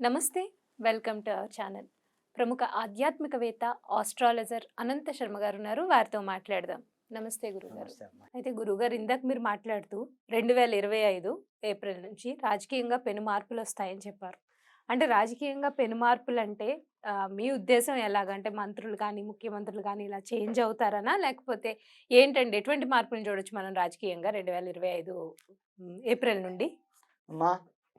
నమస్తే. Welcome to our channel. ప్రముఖ ఆధ్యాత్మికవేత్త, ఆస్ట్రాలజర్ అనంత శర్మ గారు ఉన్నారు. వారితో మాట్లాడదాం. నమస్తే గురుగారు. నమస్తే అమ్మా. అయితే గురుగారు ఇందాక మీరు మాట్లాడుతూ 2025 ఏప్రిల్ నుంచి రాజకీయంగా పెను మార్పులొస్తాయని చెప్పారు. అంటే రాజకీయంగా పెను మార్పులంటే మీ ఉద్దేశం ఎలాగంటే మంత్రులు గానీ, ముఖ్యమంత్రులు గానీ ఇలా చేంజ్ అవుతారనా? లేకపోతే ఏంటండి? ఎటువంటి మార్పులు చూడొచ్చు మనం రాజకీయంగా 2025 ఏప్రిల్ నుండి? అమ్మా,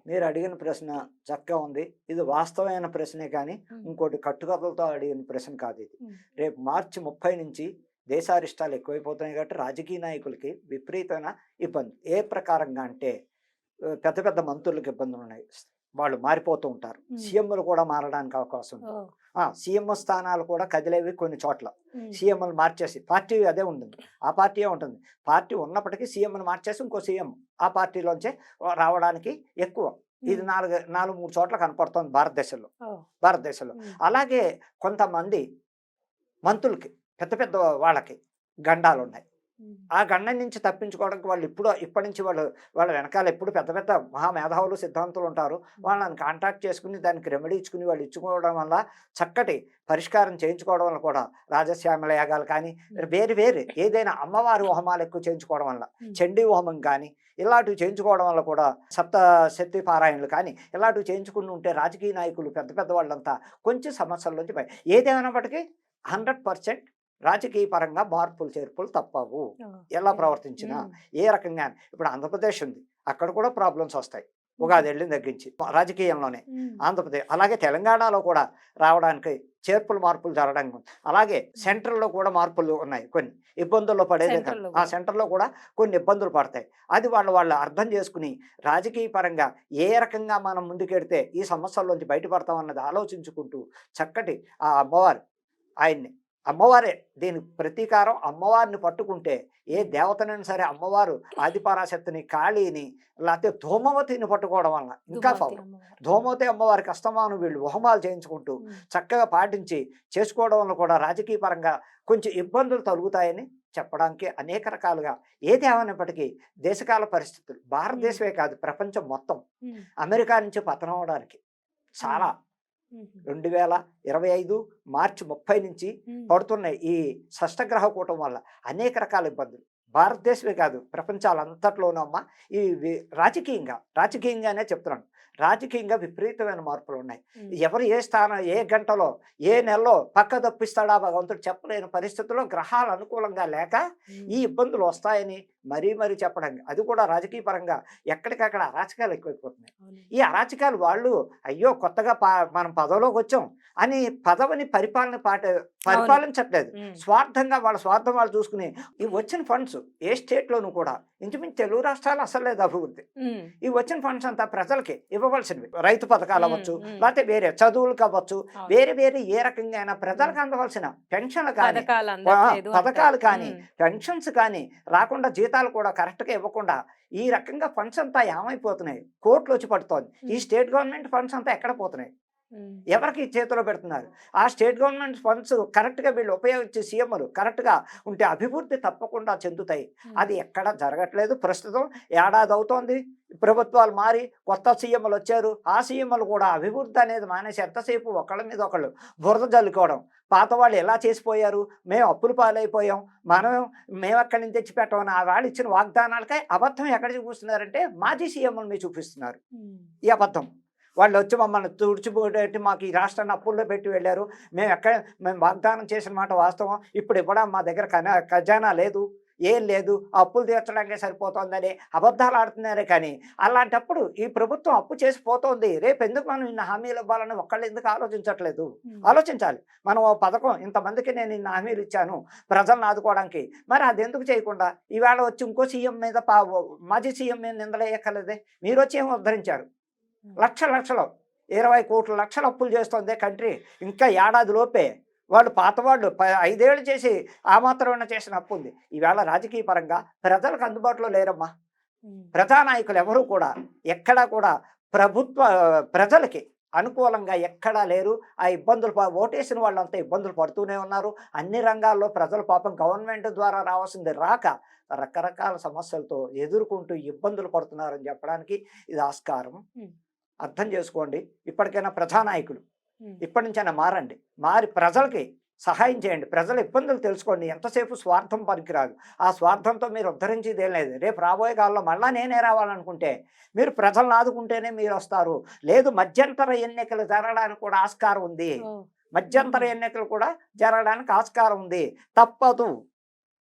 మీరు అడిగిన ప్రశ్న చక్కగా ఉంది. ఇది వాస్తవమైన ప్రశ్నే కానీ హ్మ్. ఇంకోటి కట్టుకథలతో అడిగిన ప్రశ్న కాదు ఇది. హ్మ్. రేపు మార్చి 30 నుంచి దేశారిష్టాలు ఎక్కువైపోతున్నాయి కాబట్టి రాజకీయ నాయకులకి విపరీతమైన ఇబ్బంది. ఏ ప్రకారంగా అంటే పెద్ద పెద్ద మంత్రులకు ఇబ్బందులు ఉన్నాయి. వాళ్ళు మారిపోతూ ఉంటారు. హ్మ్. సీఎంలు కూడా మారడానికి అవకాశం ఉంది. ఓహ్! సీఎం స్థానాలు కూడా కదిలేవి కొన్ని చోట్ల. హ్మ్. సీఎంలు మార్చేసి పార్టీ అదే ఉంటుంది. ఆ పార్టీయే ఉంటుంది. పార్టీ ఉన్నప్పటికీ సీఎంను మార్చేసి ఇంకో సీఎం ఆ పార్టీలోంచే రావడానికి ఎక్కువ. ఇది హ్మ్. 3 చోట్ల కనపడుతోంది భారతదేశంలో. ఓహ్! భారతదేశంలో. హ్మ్. అలాగే కొంతమంది మంత్రులకి, పెద్ద పెద్ద వాళ్ళకి గండాలున్నాయి. హ్మ్. ఆ గండం నుంచి తప్పించుకోవడానికి వాళ్ళు ఇప్పటి నుంచి వాళ్ళ వెనకాల ఎప్పుడు పెద్ద పెద్ద మహామేధావులు, సిద్ధాంతులు ఉంటారు. హ్మ్. వాళ్ళని కాంటాక్ట్ చేసుకుని దానికి రెమెడీ ఇచ్చుకుని వాళ్ళు ఇచ్చుకోవడం వల్ల చక్కటి పరిష్కారం చేయించుకోవడం వల్ల కూడా రాజశ్యామల యాగాలు కానీ, హ్మ్. వేరు వేరు ఏదైనా అమ్మవారి హోమాలు ఎక్కువ చేయించుకోవడం వల్ల, హ్మ్. చండీ హోమం కానీ ఇలాంటివి చేయించుకోవడం వల్ల కూడా సప్త శక్తి పారాయణలు కానీ ఇలాంటివి చేయించుకుని ఉంటే రాజకీయ నాయకులు పెద్ద పెద్ద వాళ్ళంతా కొంచెం సమస్యల నుంచి ఏదేమైనప్పటికీ 100% రాజకీయ పరంగా మార్పులు చేర్పులు తప్పవు. ఎలా ఓకే. ప్రవర్తించినా, హ్మ్. ఏ రకంగా ఇప్పుడు ఆంధ్రప్రదేశ్ ఉంది. అక్కడ కూడా ప్రాబ్లమ్స్ వస్తాయి. హుహు. ఉగాది వెళ్ళిన దగ్గరించి రాజకీయంలోనే. హ్మ్. ఆంధ్రప్రదేశ్ అలాగే తెలంగాణలో కూడా రావడానికి చేర్పులు, మార్పులు జరగడానికి ఉంది. అలాగే హ్మ్. సెంట్రల్‌లో కూడా మార్పులు ఉన్నాయి కొన్ని. ఇబ్బందుల్లో పడేదే కాదు. సెంట్రల్‌లో గూడా. సెంట్రల్‌లో కూడా కొన్ని ఇబ్బందులు పడతాయి. అది వాళ్ళు అర్థం చేసుకొని రాజకీయ పరంగా ఏ రకంగా మనం ముందుకెడితే ఈ సమస్యల్లోంచి బయటపడతాం అన్నది ఆలోచించుకుంటూ చక్కటి ఆ అమ్మవారు ఆయన్ని అమ్మవారే దీనికి ప్రతీకారం అమ్మవారిని పట్టుకుంటే ఏ హ్మ్. దేవతనైనా సరే అమ్మవారు ఆదిపరాశక్తిని, కాళీని లేకపోతే ధూమవతిని పట్టుకోవడం వలన ఇంకా దుర్గావతి పవర్. అమ్మవారు. ధూమవతి అమ్మవారికి అస్తమానం వీళ్ళు హోమాలు చేయించుకుంటూ హ్మ్. చక్కగా పాటించి చేసుకోవడం వల్ల కూడా రాజకీయ పరంగా కొంచెం ఇబ్బందులు తొలగుతాయని చెప్పడానికి అనేక రకాలుగా ఏదేమైనప్పటికీ దేశకాల పరిస్థితులు హ్మ్. భారతదేశమే కాదు ప్రపంచం మొత్తం హ్మ్. అమెరికా నుంచి పతనం అవడానికి హ్మ్. చాలా హుహు. 2025 మార్చి 30 నుంచి హ్మ్. పడుతున్నాయి. ఈ షష్టగ్రహ కూటం వల్ల అనేక రకాల ఇబ్బందులు. భారతదేశమే కాదు ప్రపంచాలంతట్లోనూ అమ్మ ఈ రాజకీయంగానే చెప్తున్నాను. రాజకీయంగా విపరీతమైన మార్పులున్నాయి. హ్మ్. ఎవరు ఏ స్థానం, ఏ గంటలో, ఏ నెలలో పక్క తప్పిస్తాడా భగవంతుడు చెప్పలేని పరిస్థితుల్లో గ్రహాలు అనుకూలంగా లేక హ్మ్. ఈ ఇబ్బందులు వస్తాయని మరీ చెప్పడం. అది కూడా రాజకీయ పరంగా ఎక్కడికక్కడ అరాచకాలు ఎక్కువైపోతున్నాయి. అవునండి. ఈ అరాచకాలు వాళ్ళు అయ్యో! కొత్తగా మనం పదవిలోకొచ్చాం అని పదవిని అవును. పరిపాలించట్లేదు. హ్మ్. స్వార్థంగా వాళ్ళ స్వార్థం వాళ్ళు చూసుకుని ఈ వచ్చిన ఫండ్స్ ఏ స్టేట్‌లోనూ కూడా ఇంచుమించు తెలుగు రాష్ట్రాలు అస్సలు లేదు అభివృద్ధి. హ్మ్. ఈ వచ్చిన ఫండ్స్ అంతా ప్రజలకి ఇవ్వవలసినవి. రైతు పథకాలవ్వచ్చు, హ్మ్. లేతే వేరే చదువులకవ్వచ్చు, అవును. వేరే వేరే ఏ రకంగా అయినా హ్మ్. ప్రజలకు అందవలసిన పెన్షన్‌లు కానీ, పథకాలు ఆ! అందట్లేదు అంటారు. పథకాలు కానీ, హ్మ్. పెన్షన్స్ కానీ రాకుండా జీతాలు కూడా కరెక్ట్‌గా ఇవ్వకుండా ఈ రకంగా ఫండ్స్ అంతా ఏమైపోతున్నాయి? కోట్లొచ్చి పడుతోంది. ఈ హ్మ్. స్టేట్ గవర్నమెంట్ ఫండ్స్ అంతా ఎక్కడ పోతున్నాయి? హ్మ్. ఎవరికి చేతిలో పెడుతున్నారు? ఆ స్టేట్ గవర్నమెంట్ ఫండ్స్ కరెక్ట్‌గా వీళ్ళు ఉపయోగించే సీఎంలు కరెక్ట్‌గా ఉంటే అభివృద్ధి తప్పకుండా చెందుతాయి. హ్మ్. అది ఎక్కడ జరగట్లేదు. ప్రస్తుతం ఏడాది అవుతోంది. ప్రభుత్వాలు మారి కొత్త సీఎంలొచ్చారు. ఆ సీఎంలు కూడా అభివృద్ధి అనేది మానేసి ఎంతసేపు ఒకళ్ళ మీద ఒకళ్ళు బురద జల్లుకోవడం. పాత వాళ్ళు ఎలా చేసిపోయారు? మేము అప్పుల పాలైపోయాం. మేమెక్కడి నుంచి తెచ్చి పెట్టమని ఆ వాళ్ళిచ్చిన వాగ్దానాలకే అబద్ధం ఎక్కడ చూపిస్తున్నారంటే మాజీ సీఎంల మీద చూపిస్తున్నారు. హ్మ్. ఈ అబద్ధం. వాళ్ళొచ్చి మమ్మల్ని తుడిచిపెట్టి మాకు ఈ రాష్ట్రాన్ని అప్పుల్లో పెట్టి వెళ్లారు. మేము వాగ్దానం చేసిన మాట వాస్తవం. ఇప్పుడు ఇవ్వడం మా దగ్గర ఖజానా లేదు. ఏం లేదు. ఆ అప్పులు తీర్చడానికే సరిపోతోందని అబద్ధాలు ఆడుతున్నారే కానీ, అలాంటప్పుడు ఈ ప్రభుత్వం అప్పు చేసి పోతోంది. రేపెందుకు మనం ఇన్ని హామీలు ఇవ్వాలని ఒక్కళ్ళు ఎందుకు ఆలోచించట్లేదు? హ్మ్. ఆలోచించాలి. మనం ఓ పథకం ఇంతమందికి నేను ఇన్ని హామీలు ఇచ్చాను ప్రజలను ఆదుకోవడానికి. మరి అదెందుకు చేయకుండా ఈవేళ వచ్చి ఇంకో సీఎం మీద మాజీ సీఎం మీద నిందలేయక్కర్లేదే. మీరొచ్చి ఏమి ఉద్ధరించారు? హ్మ్. లక్షలు 20,00,00,000 లక్షలు అప్పులు చేస్తోందే కంట్రీ. ఇంకా ఏడాది లోపే. వాళ్ళు పాతవాళ్ళు 5 ఏళ్ళు చేసి ఆ మాత్రమేనా చేసిన అప్పుంది. ఈవేళ రాజకీయ పరంగా ప్రజలకు అందుబాటులో లేరమ్మా. హ్మ్. ప్రజానాయకులు ఎవరు కూడా ఎక్కడా కూడా ప్రజలకి అనుకూలంగా ఎక్కడా లేరు. ఆ ఇబ్బందులు ఓటేసిన వాళ్ళంతా ఇబ్బందులు పడుతూనే ఉన్నారు. అన్ని రంగాల్లో ప్రజలు పాపం గవర్నమెంట్ ద్వారా రావాల్సింది రాక రకరకాల సమస్యలతో ఎదుర్కొంటూ ఇబ్బందులు పడుతున్నారని చెప్పడానికి ఇది ఆస్కారం. హ్మ్. అర్థం చేసుకోండి. ఇప్పటికైనా ప్రజానాయకులు ఉమ్, ఇప్పటి నుంచైనా మారండి. మారి ప్రజలకి సహాయం చేయండి. ప్రజల ఇబ్బందులు తెలుసుకోండి. ఎంతసేపు స్వార్థం పనికిరాదు. ఆ స్వార్థంతో మీరు ఉద్ధరించేదేం లేదు. రేపు రాబోయే కాలంలో మళ్ళా నేనే రావాలనుకుంటే మీరు ప్రజలను ఆదుకుంటేనే మీరొస్తారు. లేదు, మధ్యంతర ఎన్నికలు జరగడానికి కూడా ఆస్కారం ఉంది. ఓ, మధ్యంతర ఉమ్, ఎన్నికలు కూడా జరగడానికి ఆస్కారం ఉంది. తప్పదు.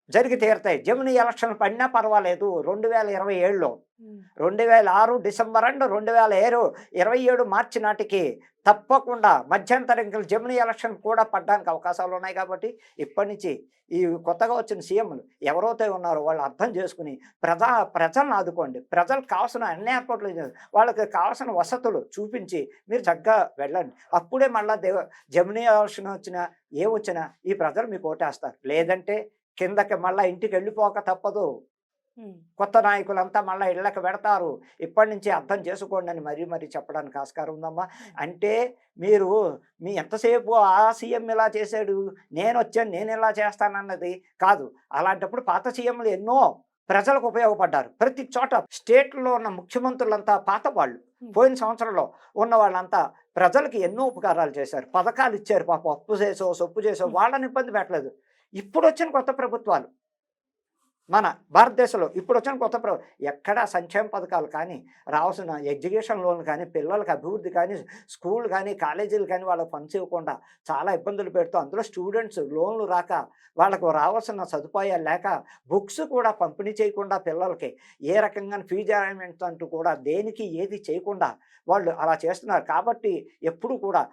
జరిగి తీరతాయి. జమినీ ఎలక్షన్ పడినా పర్వాలేదు 2027లో. ఉమ్, 2006 డిసెంబర్ అండ్ 2027 మార్చి నాటికి తప్పకుండా మధ్యంతర ఎన్నికలు జమినీ ఎలక్షన్ కూడా పడడానికి అవకాశాలు ఉన్నాయి. కాబట్టి ఇప్పటి నుంచి ఈ కొత్తగా వచ్చిన సీఎంలు ఎవరైతే ఉన్నారో వాళ్ళు అర్థం చేసుకుని ప్రజలను ఆదుకోండి. ప్రజలకు కావాల్సిన అన్ని ఏర్పాట్లు చేయండి. వాళ్ళకి కావాల్సిన వసతులు చూపించి మీరు చక్కగా వెళ్ళండి. అప్పుడే మళ్ళా జమినీ ఎలక్షన్ వచ్చినా ఏమొచ్చినా ఈ ప్రజలు మీకు ఓటేస్తారు. లేదంటే కిందకి మళ్ళా ఇంటికి వెళ్ళిపోక తప్పదు. ఉమ్. కొత్త నాయకులంతా మళ్ళీ ఇళ్ళకి పెడతారు. ఇప్పటి నుంచి అర్థం చేసుకోండి అని మరీ చెప్పడానికి ఆస్కారం ఉందమ్మా. అంటే మీరు ఎంతసేపు ఆ సీఎం ఇలా చేశాడు, నేనొచ్చాను నేను ఇలా చేస్తానన్నది కాదు. అలాంటప్పుడు పాత సీఎంలు ఎన్నో ప్రజలకు ఉపయోగపడ్డారు. ప్రతి చోట స్టేట్లో ఉన్న ముఖ్యమంత్రులంతా పాత వాళ్ళు. పోయిన సంవత్సరంలో ఉన్న వాళ్ళంతా ప్రజలకి ఎన్నో ఉపకారాలు చేశారు. పథకాలు ఇచ్చారు. పాపం అప్పు చేసో సొప్పు చేసో వాళ్ళని ఇబ్బంది పెట్టలేదు. ఇప్పుడు వచ్చిన కొత్త ప్రభుత్వాలు మన భారతదేశంలో ఇప్పుడు వచ్చిన కొత్త ఎక్కడా సంక్షేమ పథకాలు కానీ, రావాల్సిన ఎడ్యుకేషన్ లోన్ కానీ, పిల్లలకి అభివృద్ధి కానీ, స్కూల్ కానీ, కాలేజీలు కానీ వాళ్ళకి ఫండ్స్ ఇవ్వకుండా చాలా ఇబ్బందులు పెడుతూ, అందులో స్టూడెంట్స్ లోన్లు రాక, వాళ్ళకు రావాల్సిన సదుపాయాలు లేక, బుక్స్ కూడా పంపిణీ చేయకుండా పిల్లలకి ఏ రకంగా ఫీజు అరేంజ్మెంట్స్ అంటూ కూడా దేనికి ఏది చేయకుండా వాళ్ళు అలా చేస్తున్నారు. కాబట్టి ఎప్పుడు కూడా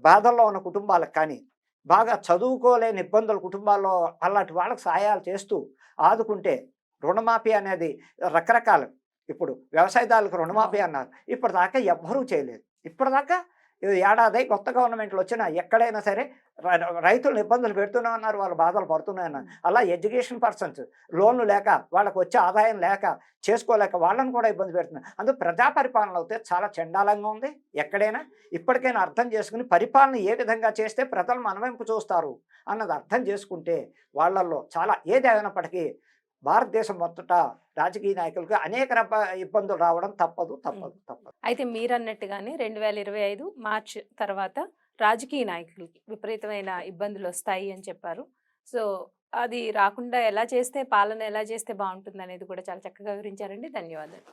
బాధల్లో ఉన్న కుటుంబాలకు కానీ, బాగా చదువుకోలేని ఇబ్బందుల కుటుంబాల్లో అలాంటి వాళ్ళకి సహాయాలు చేస్తూ ఆదుకుంటే రుణమాఫీ అనేది రకరకాలు. ఇప్పుడు వ్యవసాయదారులకు రుణమాఫీ అన్నారు. ఇప్పటిదాకా ఎవ్వరూ చేయలేదు. ఇప్పటిదాకా ఏడాది కొత్త గవర్నమెంట్లు వచ్చినా ఎక్కడైనా సరే రైతులను ఇబ్బందులు పెడుతూనే ఉన్నారు. వాళ్ళు బాధలు పడుతూనే ఉన్నారు. అలా ఎడ్యుకేషన్ పర్సన్స్ లోన్లు లేక, వాళ్ళకు వచ్చే ఆదాయం లేక, చేసుకోలేక వాళ్ళని కూడా ఇబ్బంది పెడుతున్నారు. అందుకు ప్రజా పరిపాలన అయితే చాలా చండాలంగా ఉంది. ఎక్కడైనా ఇప్పటికైనా అర్థం చేసుకుని పరిపాలన ఏ విధంగా చేస్తే ప్రజలు మనవైపు చూస్తారు అన్నది అర్థం చేసుకుంటే వాళ్ళల్లో చాలా ఏది అయినప్పటికీ భారతదేశం మొత్తట రాజకీయ నాయకులకు అనేక ఇబ్బందులు రావడం తప్పదు. అయితే మీరన్నట్టుగానే 2025 మార్చ్ తర్వాత రాజకీయ నాయకులకి విపరీతమైన ఇబ్బందులు వస్తాయి అని చెప్పారు. సో అది రాకుండా ఎలా చేస్తే, పాలన ఎలా చేస్తే బాగుంటుంది అనేది కూడా చాలా చక్కగా వివరించారండి. ధన్యవాదాలు.